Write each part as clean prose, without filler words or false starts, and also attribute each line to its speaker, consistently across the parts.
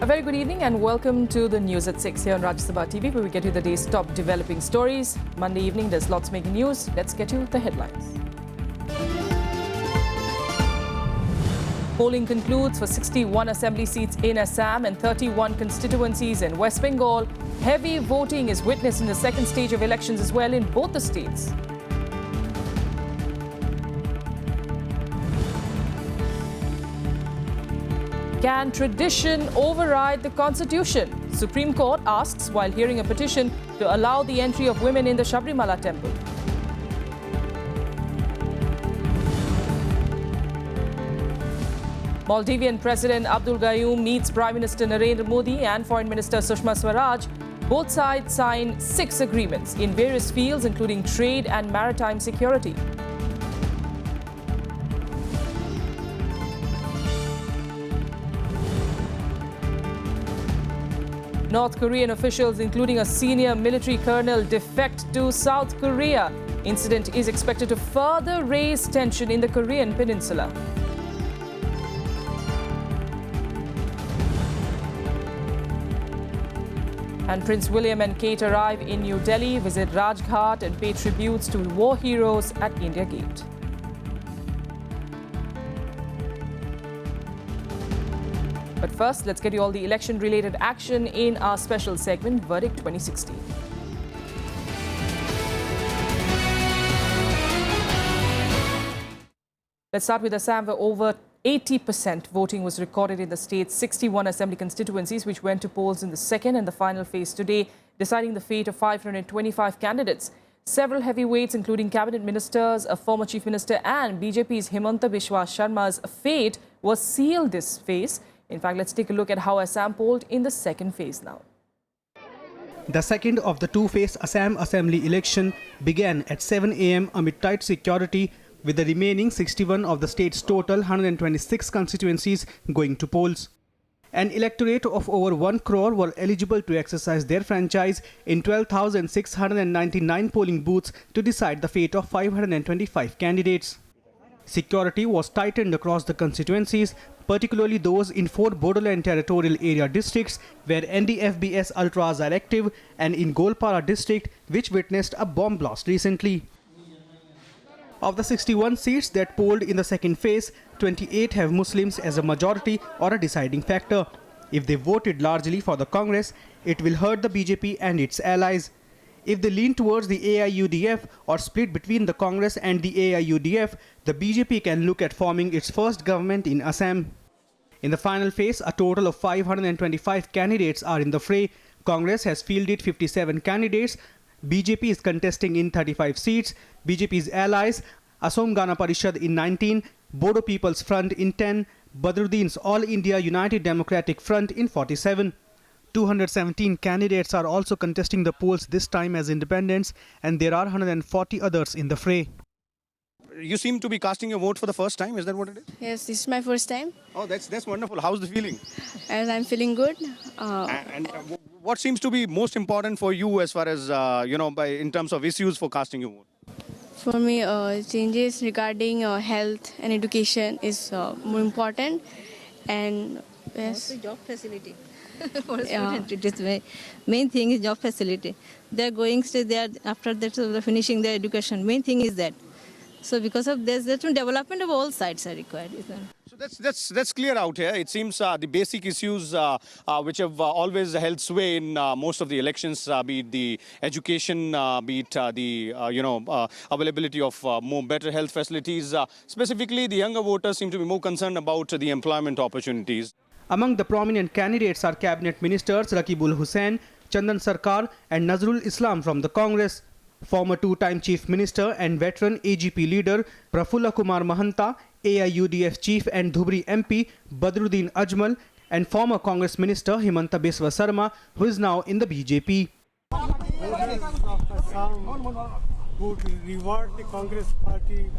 Speaker 1: A very good evening and welcome to the news at 6 here on Rajya Sabha TV, where we get you the day's top developing stories. Monday evening, there's lots making news. Let's get you the headlines. Polling concludes for 61 assembly seats in Assam and 31 constituencies in West Bengal. Heavy voting is witnessed in the second stage of elections as well in both the states. Can tradition override the Constitution? Supreme Court asks while hearing a petition to allow the entry of women in the Sabrimala temple. Maldivian President Abdul Gayoom meets Prime Minister Narendra Modi and Foreign Minister Sushma Swaraj. Both sides sign 6 agreements in various fields, including trade and maritime security. North Korean officials, including a senior military colonel, defect to South Korea. Incident is expected to further raise tension in the Korean peninsula. And Prince William and Kate arrive in New Delhi, visit Rajghat and pay tributes to war heroes at India Gate. But first, let's get you all the election-related action in our special segment, Verdict 2016. Let's start with Assam, where over 80% voting was recorded in the state's 61 assembly constituencies, which went to polls in the second and the final phase today, deciding the fate of 525 candidates. Several heavyweights, including cabinet ministers, a former chief minister, and BJP's Himanta Biswa Sharma's fate was sealed this phase. In fact, let's take a look at how Assam polled in the second phase now.
Speaker 2: The second of the two-phase Assam Assembly election began at 7 a.m. amid tight security, with the remaining 61 of the state's total 126 constituencies going to polls. An electorate of over 1 crore were eligible to exercise their franchise in 12,699 polling booths to decide the fate of 525 candidates. Security was tightened across the constituencies, particularly those in 4 borderland territorial area districts where NDFBS ultras are active, and in Golpara district, which witnessed a bomb blast recently. Of the 61 seats that polled in the second phase, 28 have Muslims as a majority or a deciding factor. If they voted largely for the Congress, it will hurt the BJP and its allies. If they lean towards the AIUDF or split between the Congress and the AIUDF, the BJP can look at forming its first government in Assam. In the final phase, a total of 525 candidates are in the fray. Congress has fielded 57 candidates. BJP is contesting in 35 seats. BJP's allies, Assam Gana Parishad in 19, Bodo People's Front in 10, Badruddin's All India United Democratic Front in 47. 217 candidates are also contesting the polls this time as independents, and there are 140 others in the fray.
Speaker 3: You seem to be casting your vote for the first time, is that what it is?
Speaker 4: Yes, this is my first time,
Speaker 3: Oh, that's wonderful. How's the feeling?
Speaker 4: and I'm feeling good.
Speaker 3: What seems to be most important for you as far as, in terms of issues for casting your vote?
Speaker 4: For me, changes regarding health and education is more important, and yes,
Speaker 5: Also job facility. For student, it is main thing is job facility. They are going to there after that finishing their education. Main thing is that. So because of this, that's development of all sides are required.
Speaker 3: So that's clear out here. It seems the basic issues which have always held sway in most of the elections, be it the education, be it the availability of more better health facilities. Specifically, the younger voters seem to be more concerned about the employment opportunities.
Speaker 2: Among the prominent candidates are cabinet ministers Rakibul Hussain, Chandan Sarkar and Nazrul Islam from the Congress. Former 2-time Chief Minister and veteran AGP leader Prafulla Kumar Mahanta, AIUDF Chief and Dhubri MP Badruddin Ajmal, and former Congress Minister Himanta Biswa Sharma, who is now in the BJP.
Speaker 6: Would reward the Congress Party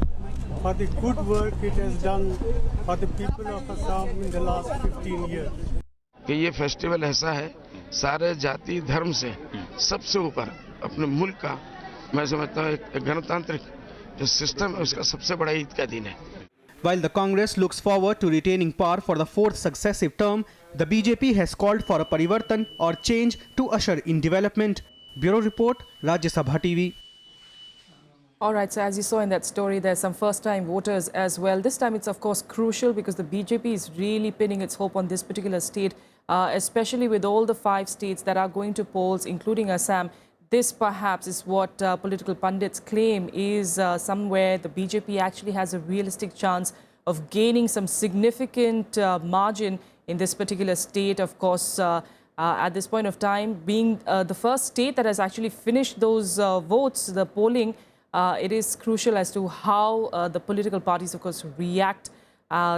Speaker 6: for the good work it has done for the people of Assam in the last 15 years.
Speaker 7: कि ये festival ऐसा है सारे जाति धर्म से सबसे ऊपर अपने मुल्क का मैं समझता हूँ एक गणतांत्रिक जो सिस्टम है उसका सबसे बड़ा ईद का दिन है.
Speaker 2: While the Congress looks forward to retaining power for the 4th successive term, The BJP has called for a parivartan or change to usher in development. Bureau Report, Rajya Sabha TV.
Speaker 1: All right, so as you saw in that story, there's some first-time voters as well. This time it's, of course, crucial because the BJP is really pinning its hope on this particular state, especially with all the 5 states that are going to polls, including Assam. This perhaps is what political pundits claim is somewhere the BJP actually has a realistic chance of gaining some significant margin in this particular state. Of course, at this point of time, being the first state that has actually finished those votes, the polling, it is crucial as to how the political parties, of course, react.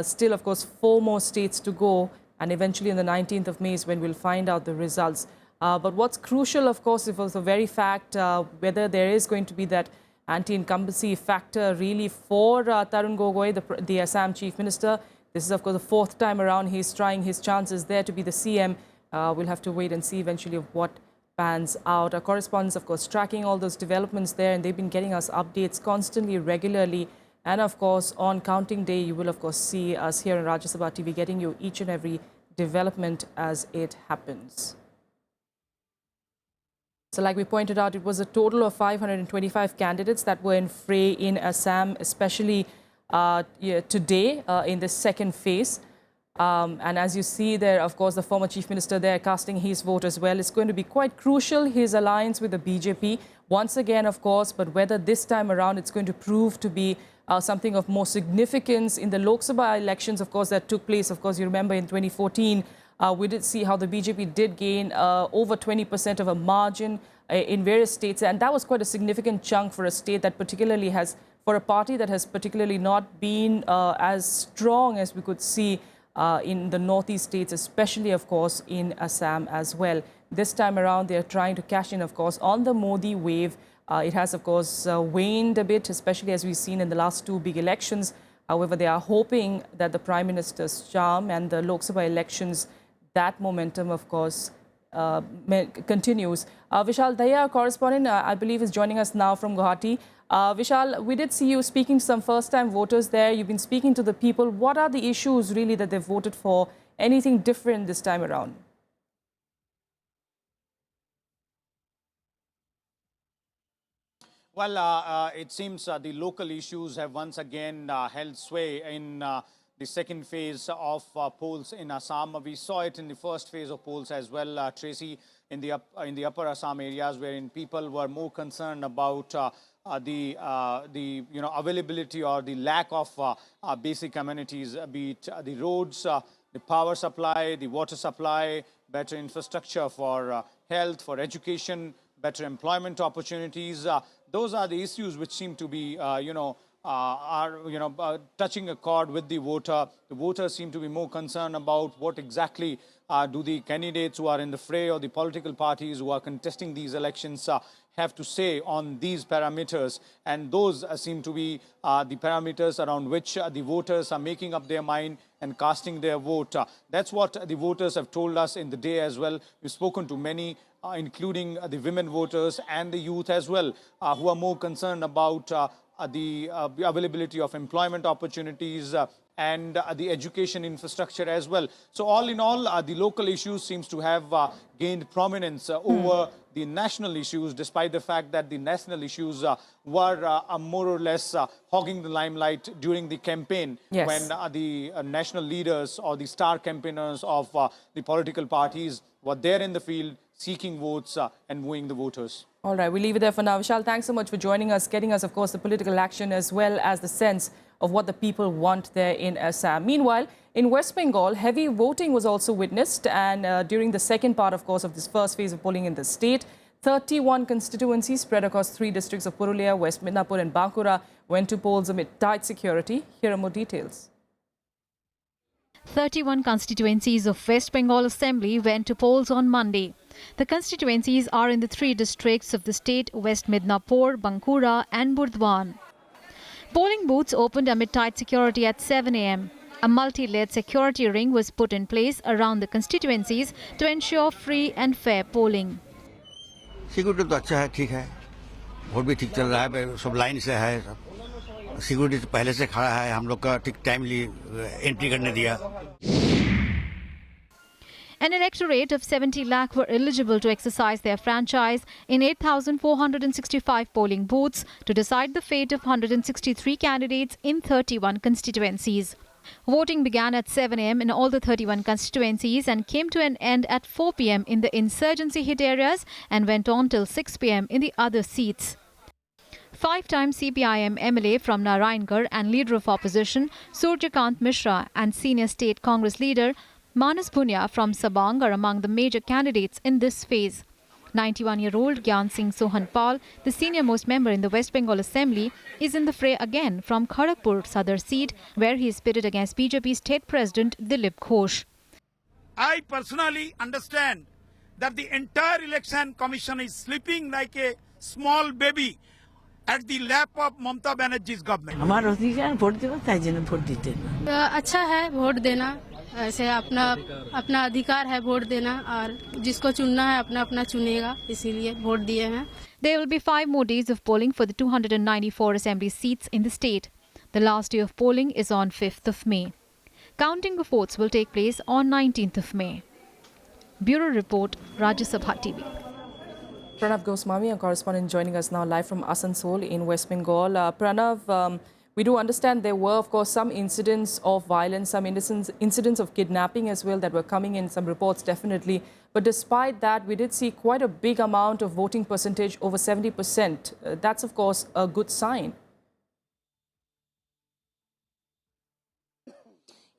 Speaker 1: Still, of course, 4 more states to go, and eventually on the 19th of May is when we'll find out the results. But what's crucial, of course, is the very fact whether there is going to be that anti-incumbency factor really for Tarun Gogoi, the Assam Chief Minister. This is, of course, the 4th time around he's trying his chances there to be the CM. We'll have to wait and see eventually of what pans out. Our correspondents, of course, tracking all those developments there, and they've been getting us updates constantly, regularly. And, of course, on counting day, you will, of course, see us here on Rajya Sabha TV getting you each and every development as it happens. So like we pointed out, it was a total of 525 candidates that were in fray in Assam, especially today in the second phase. And as you see there, of course, the former Chief Minister there casting his vote as well. It's going to be quite crucial, his alliance with the BJP. Once again, of course, but whether this time around it's going to prove to be something of more significance in the Lok Sabha elections, of course, that took place. Of course, you remember in 2014, we did see how the BJP did gain over 20% of a margin in various states. And that was quite a significant chunk for a state that particularly has, for a party that has particularly not been as strong as we could see in the northeast states, especially, of course, in Assam as well. This time around, they are trying to cash in, of course, on the Modi wave. It has, of course, waned a bit, especially as we've seen in the last 2 big elections. However, they are hoping that the Prime Minister's charm and the Lok Sabha elections, that momentum, of course, continues. Vishal Daya, correspondent, I believe, is joining us now from Guwahati. Vishal, we did see you speaking to some first-time voters there. You've been speaking to the people. What are the issues really that they've voted for? Anything different this time around?
Speaker 3: Well, it seems the local issues have once again held sway in the second phase of polls in Assam. We saw it in the first phase of polls as well, Tracy, in the upper Assam areas, wherein people were more concerned about the availability or the lack of basic amenities, be it the roads, the power supply, the water supply, better infrastructure for health, for education, better employment opportunities. Those are the issues which seem to be, touching a chord with the voter. The voters seem to be more concerned about what exactly do the candidates who are in the fray or the political parties who are contesting these elections have to say on these parameters. And those seem to be the parameters around which the voters are making up their mind and casting their vote. That's what the voters have told us in the day as well. We've spoken to many, including the women voters and the youth as well, who are more concerned about the availability of employment opportunities and the education infrastructure as well. So all in all, the local issues seems to have gained prominence over the national issues, despite the fact that the national issues were more or less hogging the limelight during the campaign.
Speaker 1: Yes.
Speaker 3: When the national leaders or the star campaigners of the political parties were there in the field seeking votes and wooing the voters.
Speaker 1: All right, we'll leave it there for now. Vishal, thanks so much for joining us, getting us, of course, the political action as well as the sense of what the people want there in Assam. Meanwhile, in West Bengal, heavy voting was also witnessed. And during the second part, of course, of this first phase of polling in the state, 31 constituencies spread across 3 districts of Purulia, West Midnapur and Bankura went to polls amid tight security. Here are more details.
Speaker 8: 31 constituencies of West Bengal Assembly went to polls on Monday. The constituencies are in the 3 districts of the state, West Midnapur, Bankura and Burdwan. Polling booths opened amid tight security at 7 a.m. A multi-layered security ring was put in place around the constituencies to ensure free and fair polling.
Speaker 9: Security तो अच्छा है, ठीक है, vote भी ठीक चल रहा है, सब लाइन से है, सब सिक्योरिटी तो पहले से खड़ा है, हम लोग का ठीक टाइमली एंट्री करने दिया.
Speaker 8: An electorate of 70 lakh were eligible to exercise their franchise in 8,465 polling booths to decide the fate of 163 candidates in 31 constituencies. Voting began at 7 a.m. in all the 31 constituencies and came to an end at 4 p.m. in the insurgency-hit areas and went on till 6 p.m. in the other seats. Five-time CPIM MLA from Narayangarh and leader of opposition Surjakant Mishra and senior state Congress leader Manas Bhunia from Sabang are among the major candidates in this phase. 91-year-old Gyan Singh Sohanpal, the senior-most member in the West Bengal Assembly, is in the fray again from Kharagpur Sadar seat, where he is pitted against BJP State President Dilip Ghosh.
Speaker 10: I personally understand that the entire election commission is sleeping like a small baby at the lap of Mamata Banerjee's government.
Speaker 11: हमारा अधिकार vote देना ताई जन vote देते हैं।
Speaker 4: अच्छा है vote देना, ऐसे अपना अधिकार है वोट देना और जिसको चुनना है अपना अपना चुनेगा, इसीलिए वोट दिए हैं।
Speaker 8: There will be 5 more days of polling for the 294 assembly seats in the state. The last day of polling is on 5th of May. Counting of votes will take place on 19th of May. Bureau Report, Rajya Sabha TV.
Speaker 1: Pranav Goswami, our correspondent, joining us now live from Asansol in West Bengal. Pranav, we do understand there were, of course, some incidents of violence, some incidents of kidnapping as well that were coming in, some reports definitely. But despite that, we did see quite a big amount of voting percentage, over 70%. That's, of course, a good sign.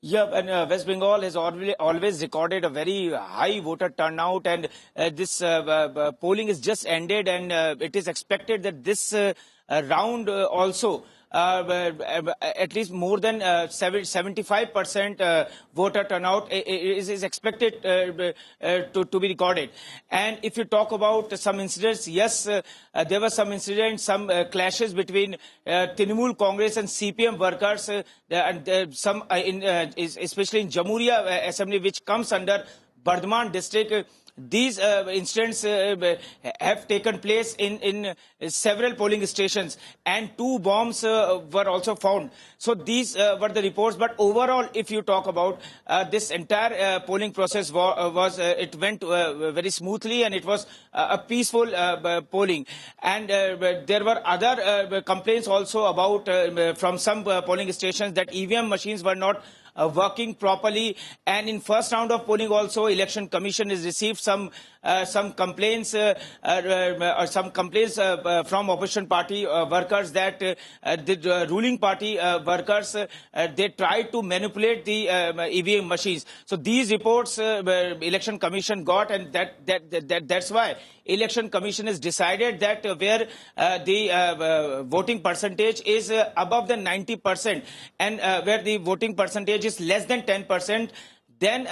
Speaker 12: Yeah, and West Bengal has always recorded a very high voter turnout, and this polling is just ended, and it is expected that this round also at least more than 75% voter turnout is expected to be recorded. And if you talk about some incidents, yes, there were some incidents, some clashes between Trinamool Congress and CPM workers, and some especially in Jamhuria Assembly, which comes under Bardhaman district. These incidents have taken place in several polling stations, and 2 bombs were also found. So these were the reports. But overall, if you talk about this entire polling process, it went very smoothly, and it was a peaceful polling. And there were other complaints also about from some polling stations that EVM machines were not working properly, and in first round of polling also Election Commission has received some complaints from opposition party workers that the ruling party workers they tried to manipulate the EVM machines. So these reports Election Commission got, and that's why Election Commission has decided that where the voting percentage is above the 90% and where the voting percentage is less than 10%, then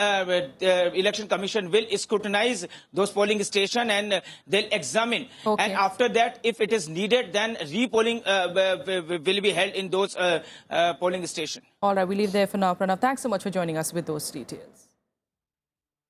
Speaker 12: Election Commission will scrutinize those polling stations and they'll examine.
Speaker 1: Okay.
Speaker 12: And after that, if it is needed, then re-polling will be held in those polling stations.
Speaker 1: All right, we leave there for now. Pranav, thanks so much for joining us with those details.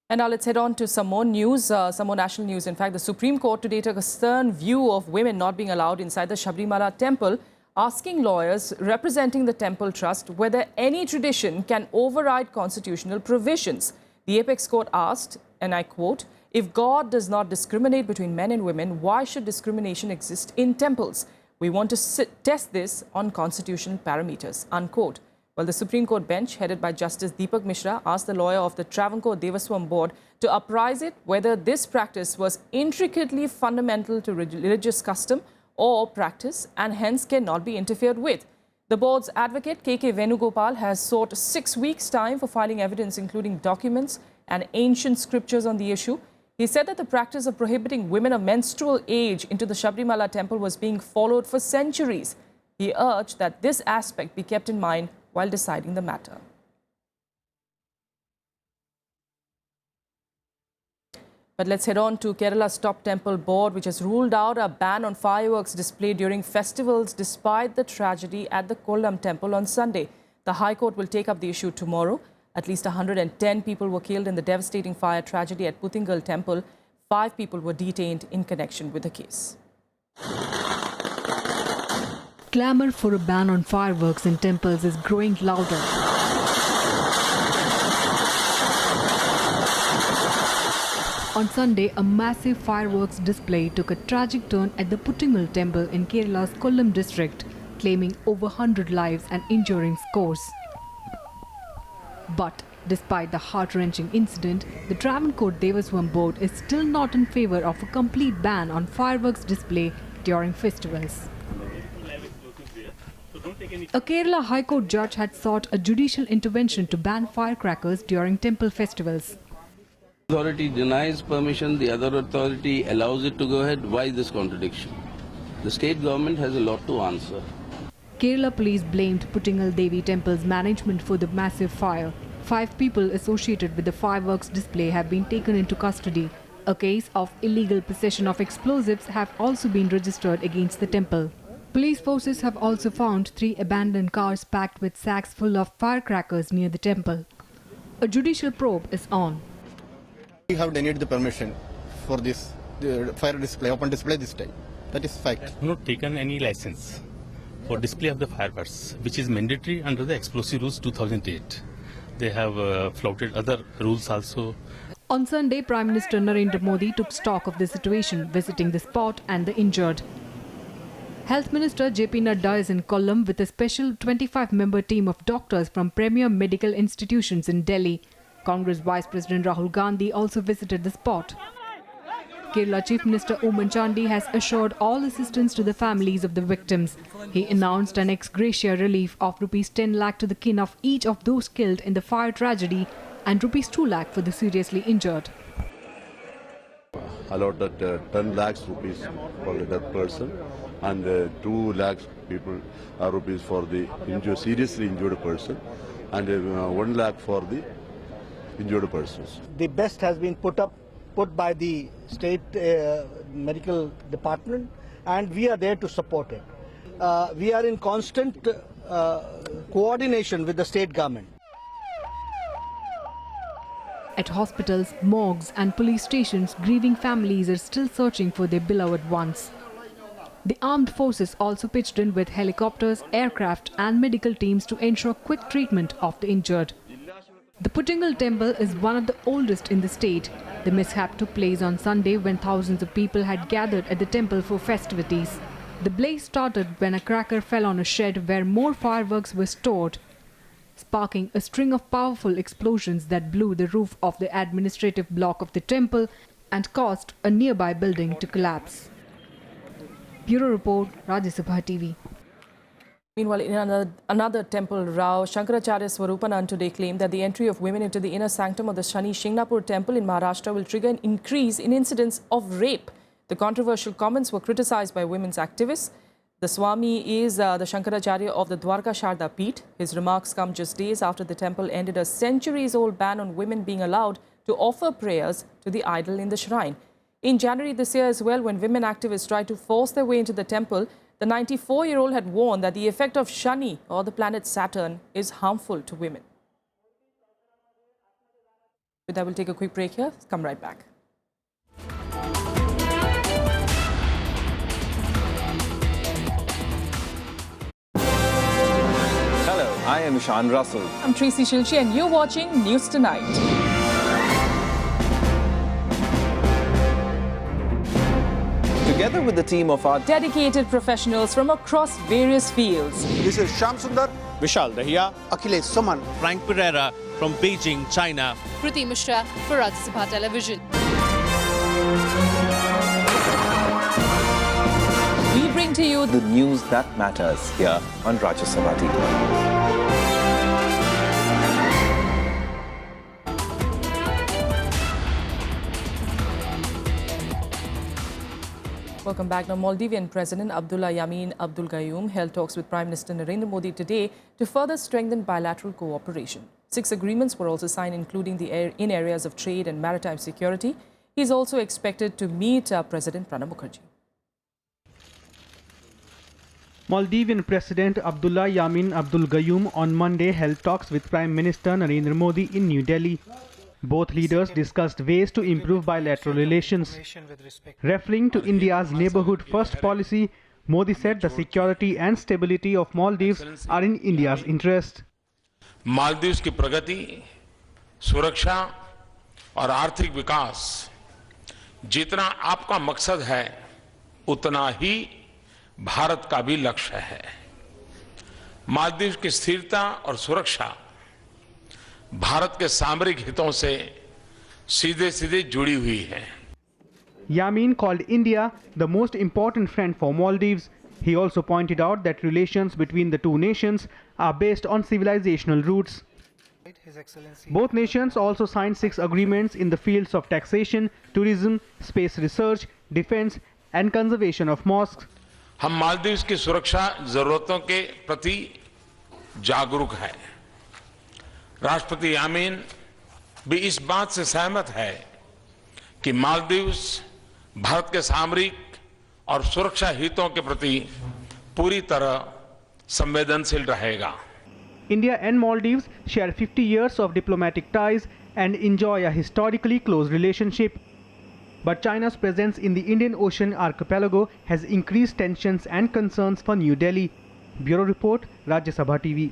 Speaker 1: And now let's head on to some more news, some more national news. In fact, the Supreme Court today took a stern view of women not being allowed inside the Sabrimala temple, asking lawyers representing the temple trust whether any tradition can override constitutional provisions. The apex court asked, and I quote, "If God does not discriminate between men and women, why should discrimination exist in temples? We want to test this on constitutional parameters," unquote. Well, the Supreme Court bench, headed by Justice Deepak Mishra, asked the lawyer of the Travancore Devaswam Board to apprise it whether this practice was intricately fundamental to religious custom or practice and hence cannot be interfered with. The board's advocate, K.K. Venugopal, has sought 6 weeks' time for filing evidence, including documents and ancient scriptures on the issue. He said that the practice of prohibiting women of menstrual age into the Sabrimala temple was being followed for centuries. He urged that this aspect be kept in mind while deciding the matter. But let's head on to Kerala's top temple board, which has ruled out a ban on fireworks display during festivals despite the tragedy at the Kollam temple on Sunday. The High Court will take up the issue tomorrow. At least 110 people were killed in the devastating fire tragedy at Puthingal temple. 5 people were detained in connection with the case.
Speaker 13: Clamour for a ban on fireworks in temples is growing louder. On Sunday, a massive fireworks display took a tragic turn at the Puttimal temple in Kerala's Kollam district, claiming over 100 lives and injuring scores. But despite the heart-wrenching incident, the Travancore Devaswam board is still not in favor of a complete ban on fireworks display during festivals. A Kerala High Court judge had sought a judicial intervention to ban firecrackers during temple festivals.
Speaker 14: Authority denies permission, the other authority allows it to go ahead. Why this contradiction? The state government has a lot to answer.
Speaker 13: Kerala police blamed Puttingal Devi temple's management for the massive fire. 5 people associated with the fireworks display have been taken into custody. A case of illegal possession of explosives have also been registered against the temple. Police forces have also found 3 abandoned cars packed with sacks full of firecrackers near the temple. A judicial probe is on.
Speaker 15: We have denied the permission for this fire display, open display this time. That is fact.
Speaker 16: Not taken any license for display of the fireworks, which is mandatory under the Explosive Rules 2008. They have flouted other rules also.
Speaker 13: On Sunday, Prime Minister Narendra Modi took stock of the situation, visiting the spot and the injured. Health Minister JP Nadda is in Kollam with a special 25-member team of doctors from premier medical institutions in Delhi. Congress Vice President Rahul Gandhi also visited the spot. Kerala Chief Minister Oommen Chandy has assured all assistance to the families of the victims. He announced an ex gratia relief of rupees 10 lakh to the kin of each of those killed in the fire tragedy and rupees 2 lakh for the seriously injured.
Speaker 17: Allotted 10 lakhs rupees for the dead person and 2 lakhs rupees for the seriously injured person and 1 lakh for the injured persons.
Speaker 18: The best has been put by the state medical department, and we are there to support it. We are in constant coordination with the state government.
Speaker 13: At hospitals, morgues and police stations, grieving families are still searching for their beloved ones. The armed forces also pitched in with helicopters, aircraft and medical teams to ensure quick treatment of the injured. The Puttingal temple is one of the oldest in the state. The mishap took place on Sunday when thousands of people had gathered at the temple for festivities. The blaze started when a cracker fell on a shed where more fireworks were stored, sparking a string of powerful explosions that blew the roof of the administrative block of the temple and caused a nearby building to collapse. Bureau Report, Rajya Sabha TV.
Speaker 1: Meanwhile, in another temple row, Shankaracharya Swarupanand today claimed that the entry of women into the inner sanctum of the Shani Shingnapur temple in Maharashtra will trigger an increase in incidents of rape. The controversial comments were criticized by women's activists. The Swami is the Shankaracharya of the Dwarka Sharda Peeth. His remarks come just days after the temple ended a centuries-old ban on women being allowed to offer prayers to the idol in the shrine. In January this year as well, when women activists tried to force their way into the temple, the 94-year-old had warned that the effect of Shani, or the planet Saturn, is harmful to women. With that, we'll take a quick break here. Come right back.
Speaker 19: Hello, I am Ishan Russell.
Speaker 1: I'm Tracy Shilchi and you're watching News Tonight.
Speaker 19: Together with the team of our
Speaker 1: dedicated professionals from across various fields.
Speaker 20: This is Shyam Sundar,
Speaker 3: Vishal Dahiya,
Speaker 20: Akhilesh Suman,
Speaker 21: Frank Pereira from Beijing, China.
Speaker 22: Kriti Mishra for Rajya Sabha Television.
Speaker 1: We bring to you
Speaker 19: the news that matters here on Rajya Sabha TV.
Speaker 1: Welcome back. Now, Maldivian President Abdullah Yamin Abdul Gayoom held talks with Prime Minister Narendra Modi today to further strengthen bilateral cooperation. 6 agreements were also signed, including in areas of trade and maritime security. He is also expected to meet President Pranab Mukherjee.
Speaker 2: Maldivian President Abdullah Yamin Abdul Gayoom on Monday held talks with Prime Minister Narendra Modi in New Delhi. Both leaders discussed ways to improve bilateral relations. Referring to India's neighborhood first policy, Modi said the security and stability of Maldives are in India's interest.
Speaker 23: Maldives की प्रगति, सुरक्षा और आर्थिक विकास
Speaker 5: जितना आपका मकसद है उतना ही भारत का भी लक्ष्य है। मालदीव की स्थिरता और सुरक्षा भारत के सामरिक हितों से सीधे सीधे जुड़ी हुई है।
Speaker 2: Yamin called India the most important friend for Maldives. He also pointed out that relations between the two nations are based on civilizational roots. Both nations also signed 6 agreements in the fields of taxation, tourism, space research, defense and conservation of mosques.
Speaker 5: हम मालदीव की सुरक्षा जरूरतों के प्रति जागरूक हैं। राष्ट्रपति यामीन भी इस बात से सहमत है कि मालदीव भारत के सामरिक और सुरक्षा हितों के प्रति पूरी तरह संवेदनशील रहेगा।
Speaker 2: India and Maldives share 50 years of diplomatic ties and enjoy a historically close relationship. But China's presence in the Indian Ocean archipelago has increased tensions and concerns for New Delhi. Bureau Report, Rajya Sabha TV.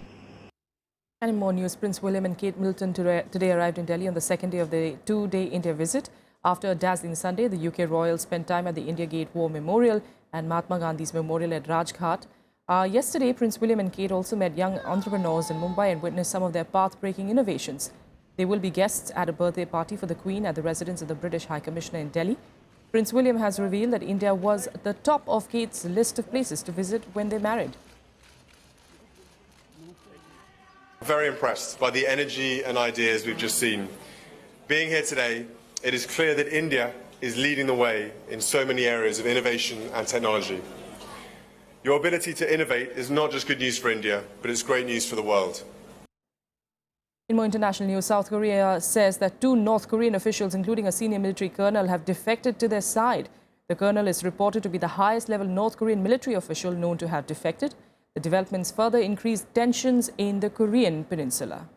Speaker 1: And in more news, Prince William and Kate Middleton today arrived in Delhi on the second day of the 2-day India visit. After a dazzling Sunday, the UK royals spent time at the India Gate War Memorial and Mahatma Gandhi's Memorial at Rajghat. Yesterday, Prince William and Kate also met young entrepreneurs in Mumbai and witnessed some of their path-breaking innovations. They will be guests at a birthday party for the Queen at the residence of the British High Commissioner in Delhi. Prince William has revealed that India was the top of Kate's list of places to visit when they married.
Speaker 6: Very impressed by the energy and ideas we've just seen. Being here today, it is clear that India is leading the way in so many areas of innovation and technology. Your ability to innovate is not just good news for India, but it's great news for the world.
Speaker 1: In more international news, South Korea says that 2 North Korean officials, including a senior military colonel, have defected to their side. The colonel is reported to be the highest-level North Korean military official known to have defected. The developments further increased tensions in the Korean peninsula.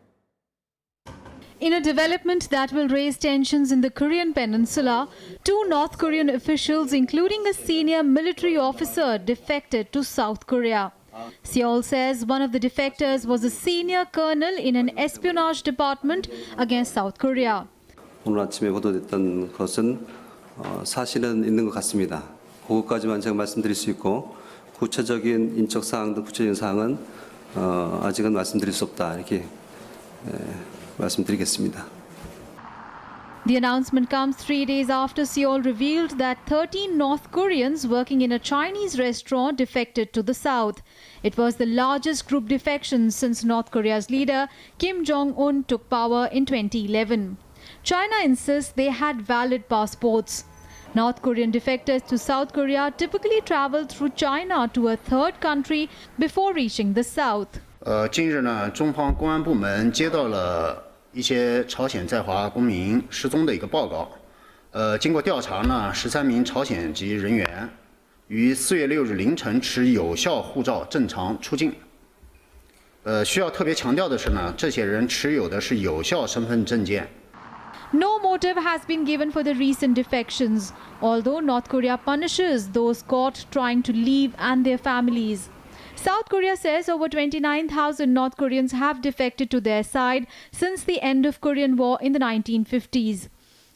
Speaker 8: In a development that will raise tensions in the Korean peninsula, 2 North Korean officials, including a senior military officer, defected to South Korea. Seoul says one of the defectors was a senior colonel in an espionage department against South Korea.
Speaker 23: 오늘 아침에 보도됐던 것은 사실은 있는 것 같습니다. 그것까지만 제가 말씀드릴 수 있고 구체적인 인적 사항 등 구체적인 사항은 아직은 말씀드릴 수 없다 이렇게 말씀드리겠습니다.
Speaker 8: The announcement comes 3 days after Seoul revealed that 13 North Koreans working in a Chinese restaurant defected to the south. It was the largest group defection since North Korea's leader Kim Jong-un took power in 2011. China insists they had valid passports. North Korean defectors to South Korea typically travel through China to a third country before reaching the south.
Speaker 24: 近日呢，中方公安部门接到了一些朝鲜在华公民失踪的一个报告。经过调查呢，13名朝鲜籍人员于4月6日凌晨持有效护照正常出境。需要特别强调的是呢，这些人持有的是有效身份证件。
Speaker 8: No motive has been given for the recent defections, although North Korea punishes those caught trying to leave and their families. South Korea says over 29,000 North Koreans have defected to their side since the end of Korean War in the 1950s.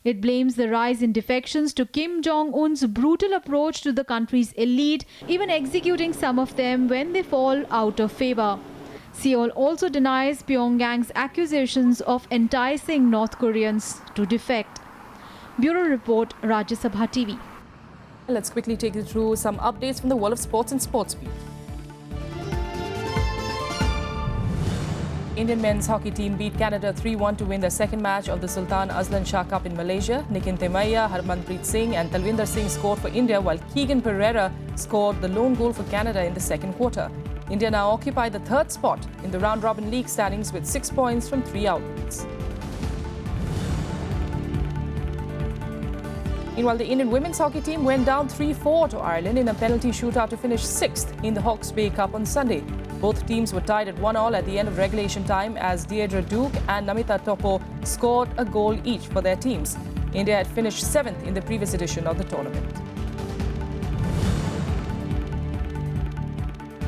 Speaker 8: It blames the rise in defections to Kim Jong-un's brutal approach to the country's elite, even executing some of them when they fall out of favor. Seoul also denies Pyongyang's accusations of enticing North Koreans to defect. Bureau Report, Rajya Sabha TV.
Speaker 1: Let's quickly take you through some updates from the world of sports and sports beat. Indian men's hockey team beat Canada 3-1 to win their second match of the Sultan Azlan Shah Cup in Malaysia. Nitin Temaiya, Harmanpreet Singh and Talwinder Singh scored for India, while Keegan Pereira scored the lone goal for Canada in the second quarter. India now occupy the 3rd spot in the round-robin league standings with 6 points from 3 outings. Meanwhile, the Indian women's hockey team went down 3-4 to Ireland in a penalty shootout to finish 6th in the Hawke's Bay Cup on Sunday. Both teams were tied at 1-1 at the end of regulation time as Deirdre Duke and Namita Topo scored a goal each for their teams. India had finished 7th in the previous edition of the tournament.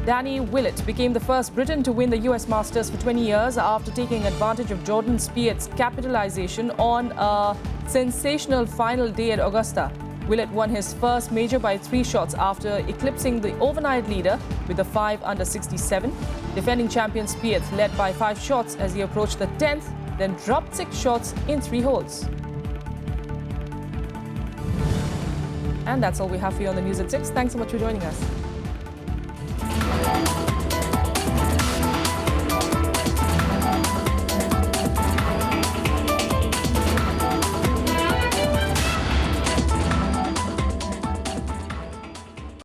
Speaker 1: Danny Willett became the first Briton to win the US Masters for 20 years after taking advantage of Jordan Spieth's capitalization on a sensational final day at Augusta. Willett won his first major by 3 shots after eclipsing the overnight leader with a 5 under 67. Defending champion Spieth led by 5 shots as he approached the 10th, then dropped 6 shots in 3 holes. And that's all we have for you on the news at 6. Thanks so much for joining us.